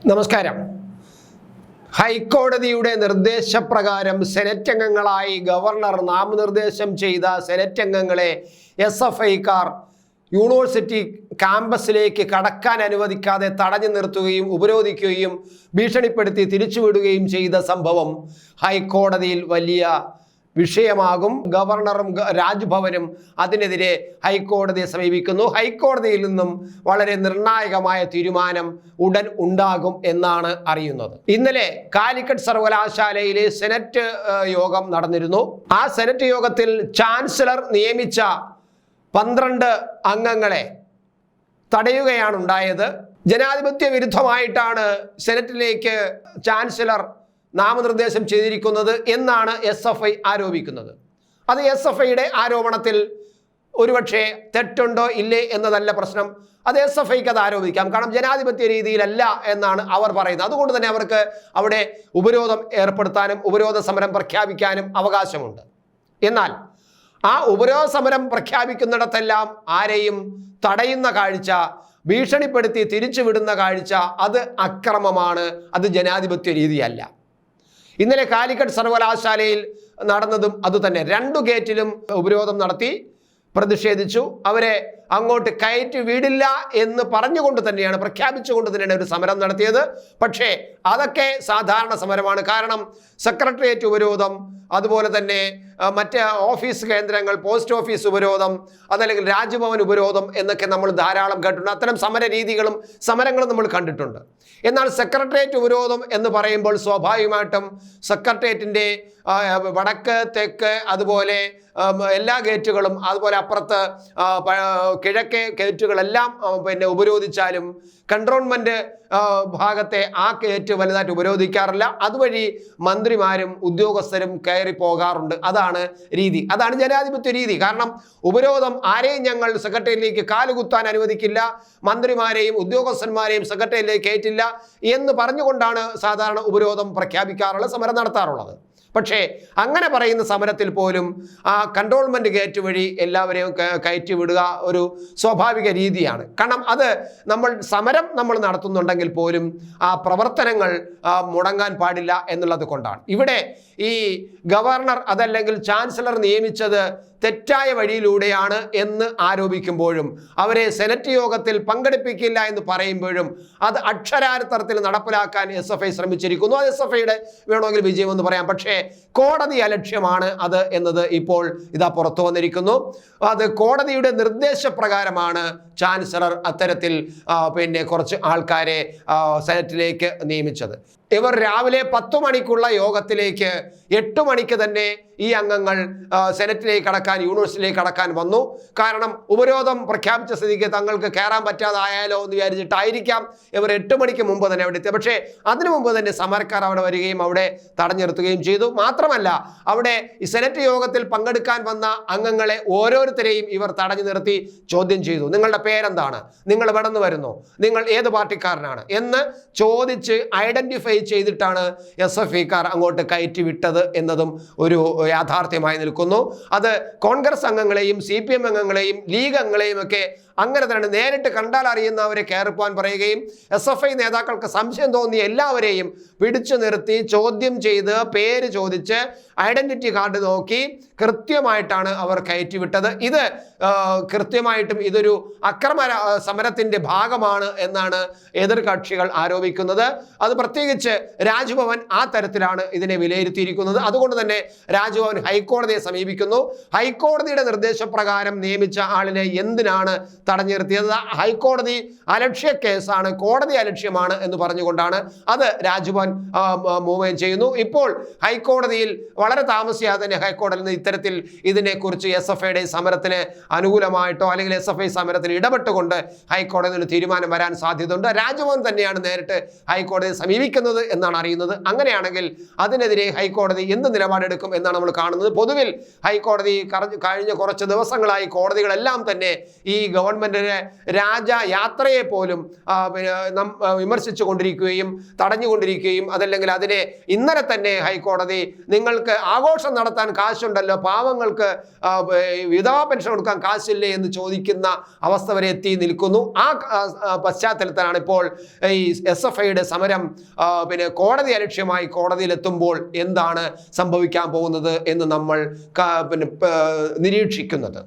നമസ്കാരം. ഹൈക്കോടതിയുടെ നിർദ്ദേശപ്രകാരം സെനറ്റ് അംഗങ്ങളായി ഗവർണർ നാമനിർദ്ദേശം ചെയ്ത സെനറ്റ് അംഗങ്ങളെ SFIക്കാർ യൂണിവേഴ്സിറ്റി ക്യാമ്പസിലേക്ക് കടക്കാൻ അനുവദിക്കാതെ തടഞ്ഞു നിർത്തുകയും ഉപരോധിക്കുകയും ഭീഷണിപ്പെടുത്തി തിരിച്ചുവിടുകയും ചെയ്ത സംഭവം ഹൈക്കോടതിയിൽ വലിയ വിഷയമാകും. ഗവർണറും രാജ്ഭവനും അതിനെതിരെ ഹൈക്കോടതിയെ സമീപിക്കുന്നു. ഹൈക്കോടതിയിൽ നിന്നും വളരെ നിർണായകമായ തീരുമാനം ഉടൻ ഉണ്ടാകും എന്നാണ് അറിയുന്നത്. ഇന്നലെ കാലിക്കറ്റ് സർവകലാശാലയിലെ സെനറ്റ് യോഗം നടന്നിരുന്നു. ആ സെനറ്റ് യോഗത്തിൽ ചാൻസലർ നിയമിച്ച 12 അംഗങ്ങളെ തടയുകയാണ് ഉണ്ടായത്. ജനാധിപത്യ വിരുദ്ധമായിട്ടാണ് സെനറ്റിലേക്ക് ചാൻസലർ നാമനിർദ്ദേശം ചെയ്തിരിക്കുന്നത് എന്നാണ് SFI ആരോപിക്കുന്നത്. അത് SFIയുടെ ആരോപണത്തിൽ ഒരുപക്ഷെ തെറ്റുണ്ടോ ഇല്ലേ എന്നതല്ല പ്രശ്നം. അത് SFIക്ക് അത് ആരോപിക്കാം. കാരണം ജനാധിപത്യ രീതിയിലല്ല എന്നാണ് അവർ പറയുന്നത്. അതുകൊണ്ട് തന്നെ അവർക്ക് അവിടെ ഉപരോധം ഏർപ്പെടുത്താനും ഉപരോധ സമരം പ്രഖ്യാപിക്കാനും അവകാശമുണ്ട്. എന്നാൽ ആ ഉപരോധ സമരം പ്രഖ്യാപിക്കുന്നിടത്തെല്ലാം ആരെയും തടയുന്ന കാഴ്ച, ഭീഷണിപ്പെടുത്തി തിരിച്ചുവിടുന്ന കാഴ്ച, അത് അക്രമമാണ്. അത് ജനാധിപത്യ രീതിയല്ല. ഇന്നലെ കാലിക്കറ്റ് സർവകലാശാലയിൽ നടന്നതും അതുതന്നെ. 2 ഗേറ്റിലും ഉപരോധം നടത്തി പ്രതിഷേധിച്ചു. അവരെ അങ്ങോട്ട് കയറ്റി വിടില്ല എന്ന് പറഞ്ഞുകൊണ്ട് തന്നെയാണ്, പ്രഖ്യാപിച്ചുകൊണ്ട് തന്നെയാണ് ഒരു സമരം നടത്തിയത്. പക്ഷേ അതൊക്കെ സാധാരണ സമരമാണ്. കാരണം സെക്രട്ടേറിയറ്റ് ഉപരോധം, അതുപോലെ തന്നെ മറ്റ് ഓഫീസ് കേന്ദ്രങ്ങൾ, പോസ്റ്റ് ഓഫീസ് ഉപരോധം, അതല്ലെങ്കിൽ രാജ്ഭവൻ ഉപരോധം എന്നൊക്കെ നമ്മൾ ധാരാളം കേട്ടിട്ടുണ്ട്. അത്തരം സമര രീതികളും സമരങ്ങളും നമ്മൾ കണ്ടിട്ടുണ്ട്. എന്നാൽ സെക്രട്ടേറിയറ്റ് ഉപരോധം എന്ന് പറയുമ്പോൾ സ്വാഭാവികമായിട്ടും സെക്രട്ടേറിയറ്റിൻ്റെ വടക്ക്, തെക്ക്, അതുപോലെ എല്ലാ ഗേറ്റുകളും, അതുപോലെ അപ്പുറത്ത് കിഴക്കേ ഗേറ്റുകളെല്ലാം ഉപരോധിച്ചാലും കൺട്രോൺമെൻറ്റ് ഭാഗത്തെ ആ ഗേറ്റ് വലുതായിട്ട് ഉപരോധിക്കാറില്ല. അതുവഴി മന്ത്രിമാരും ഉദ്യോഗസ്ഥരും കയറി പോകാറുണ്ട്. അതാണ് രീതി, അതാണ് ജനാധിപത്യ രീതി. കാരണം ഉപരോധം ആരെയും ഞങ്ങൾ സെക്രട്ടറിയിലേക്ക് കാലുകുത്താൻ അനുവദിക്കില്ല, മന്ത്രിമാരെയും ഉദ്യോഗസ്ഥന്മാരെയും സെക്രട്ടറിയിലേക്ക് കയറ്റില്ല എന്ന് പറഞ്ഞുകൊണ്ടാണ് സാധാരണ ഉപരോധം പ്രഖ്യാപിക്കാറുള്ളത്, സമരം നടത്താറുള്ളത്. പക്ഷേ അങ്ങനെ പറയുന്ന സമരത്തിൽ പോലും ആ കൺട്രോൾമെൻറ്റ് ഗേറ്റ് വഴി എല്ലാവരെയും കയറ്റി വിടുക ഒരു സ്വാഭാവിക രീതിയാണ്. കാരണം അത് സമരം നമ്മൾ നടത്തുന്നുണ്ടെങ്കിൽ പോലും ആ പ്രവർത്തനങ്ങൾ മുടങ്ങാൻ പാടില്ല എന്നുള്ളത് കൊണ്ടാണ്. ഇവിടെ ഈ ഗവർണർ അതല്ലെങ്കിൽ ചാൻസലർ നിയമിച്ചത് തെറ്റായ വഴിയിലൂടെയാണ് എന്ന് ആരോപിക്കുമ്പോഴും അവരെ സെനറ്റ് യോഗത്തിൽ പങ്കെടുപ്പിക്കില്ല എന്ന് പറയുമ്പോഴും അത് അക്ഷരാർത്ഥത്തിൽ നടപ്പിലാക്കാൻ SFI ശ്രമിച്ചിരിക്കുന്നു. അത് SFIയുടെ വേണമെങ്കിൽ വിജയമെന്ന് പറയാം. പക്ഷേ കോടതി അലക്ഷ്യമാണ് അത് എന്നത് ഇപ്പോൾ ഇതാ പുറത്തു വന്നിരിക്കുന്നു. അത് കോടതിയുടെ നിർദ്ദേശപ്രകാരമാണ് ചാൻസലർ അത്തരത്തിൽ കുറച്ച് ആൾക്കാരെ സെനറ്റിലേക്ക് നിയമിച്ചത്. ഇവർ രാവിലെ 10 മണിക്കുള്ള യോഗത്തിലേക്ക് 8 മണിക്ക് തന്നെ ഈ അംഗങ്ങൾ സെനറ്റിലേക്ക് കടക്കാൻ, യൂണിവേഴ്സിറ്റിയിലേക്ക് കടക്കാൻ വന്നു. കാരണം ഉപരോധം പ്രഖ്യാപിച്ച സ്ഥിതിക്ക് തങ്ങൾക്ക് കയറാൻ പറ്റാതായാലോ എന്ന് വിചാരിച്ചിട്ടായിരിക്കാം ഇവർ 8 മണിക്ക് മുമ്പ് തന്നെ അവിടെ എത്തിയത്. പക്ഷേ അതിനു മുമ്പ് തന്നെ സമരക്കാർ അവിടെ വരികയും അവിടെ തടഞ്ഞു നിർത്തുകയും ചെയ്തു. മാത്രമല്ല അവിടെ ഈ സെനറ്റ് യോഗത്തിൽ പങ്കെടുക്കാൻ വന്ന അംഗങ്ങളെ ഓരോരുത്തരെയും ഇവർ തടഞ്ഞു നിർത്തി ചോദ്യം ചെയ്തു. നിങ്ങളുടെ പേരെന്താണ്, നിങ്ങൾ എവിടെ നിന്ന് വരുന്നു, നിങ്ങൾ ഏത് പാർട്ടിക്കാരനാണ് എന്ന് ചോദിച്ച് ഐഡന്റിഫൈ ചെയ്തിട്ടാണ് SFIക്കാർ അങ്ങോട്ട് കയറ്റി വിട്ടത് എന്നതും ഒരു യാഥാർത്ഥ്യമായി നിൽക്കുന്നു. അത് കോൺഗ്രസ് അംഗങ്ങളെയും CPM അംഗങ്ങളെയും ലീഗ് അംഗങ്ങളെയും ഒക്കെ അങ്ങനെ തന്നെ നേരിട്ട് കണ്ടാൽ അറിയുന്നവരെ കയറിപ്പോൻ പറയുകയും SFI നേതാക്കൾക്ക് സംശയം തോന്നിയ എല്ലാവരെയും പിടിച്ചു നിർത്തി ചോദ്യം ചെയ്ത് പേര് ചോദിച്ച് ഐഡന്റിറ്റി കാർഡ് നോക്കി കൃത്യമായിട്ടാണ് അവർ കയറ്റിവിട്ടത്. ഇത് കൃത്യമായിട്ടും ഇതൊരു അക്രമ സമരത്തിൻ്റെ ഭാഗമാണ് എന്നാണ് എതിർകക്ഷികൾ ആരോപിക്കുന്നത്. അത് പ്രത്യേകിച്ച് രാജ്ഭവൻ ആ തരത്തിലാണ് ഇതിനെ വിലയിരുത്തിയിരിക്കുന്നത്. അതുകൊണ്ട് തന്നെ രാജ്ഭവൻ ഹൈക്കോടതിയെ സമീപിക്കുന്നു. ഹൈക്കോടതിയുടെ നിർദ്ദേശപ്രകാരം നിയമിച്ച ആളിനെ എന്തിനാണ് തടഞ്ഞു നിർത്തിയത്? ഹൈക്കോടതി അലക്ഷ്യ കേസാണ്, കോടതി അലക്ഷ്യമാണ് എന്ന് പറഞ്ഞുകൊണ്ടാണ് അത് രാജ്ഭവൻ മൂവ് ചെയ്യുന്നു. ഇപ്പോൾ ഹൈക്കോടതിയിൽ വളരെ താമസിയാതെ തന്നെ ഹൈക്കോടതിയിൽ നിന്ന് ഇത്തരത്തിൽ ഇതിനെക്കുറിച്ച് SFIയുടെ സമരത്തിന് അനുകൂലമായിട്ടോ അല്ലെങ്കിൽ SFI സമരത്തിൽ ഇടപെട്ടുകൊണ്ട് ഹൈക്കോടതിയിൽ ഒരു തീരുമാനം വരാൻ സാധ്യതയുണ്ട്. രാജ്ഭവൻ തന്നെയാണ് നേരിട്ട് ഹൈക്കോടതിയെ സമീപിക്കുന്നത് എന്നാണ് അറിയുന്നത്. അങ്ങനെയാണെങ്കിൽ അതിനെതിരെ ഹൈക്കോടതി എന്ത് നിലപാടെടുക്കും എന്നാണ് നമ്മൾ കാണുന്നത്. പൊതുവിൽ ഹൈക്കോടതി കഴിഞ്ഞ കുറച്ച് ദിവസങ്ങളായി കോടതികളെല്ലാം തന്നെ ഈ ഗവൺമെന്റ് ഗവൺമെന്റിന്റെ രാജയാത്രയെ പോലും വിമർശിച്ചു കൊണ്ടിരിക്കുകയും തടഞ്ഞുകൊണ്ടിരിക്കുകയും അതല്ലെങ്കിൽ അതിനെ ഇന്നലെ തന്നെ ഹൈക്കോടതി നിങ്ങൾക്ക് ആഘോഷം നടത്താൻ കാശുണ്ടല്ലോ, പാവങ്ങൾക്ക് വിധവാ പെൻഷൻ കൊടുക്കാൻ കാശില്ലേ എന്ന് ചോദിക്കുന്ന അവസ്ഥ വരെ എത്തി നിൽക്കുന്നു. ആ പശ്ചാത്തലത്തിലാണ് ഇപ്പോൾ ഈ SFIയുടെ സമരം കോടതി അലക്ഷ്യമായി കോടതിയിലെത്തുമ്പോൾ എന്താണ് സംഭവിക്കാൻ പോകുന്നത് എന്ന് നമ്മൾ നിരീക്ഷിക്കുന്നത്.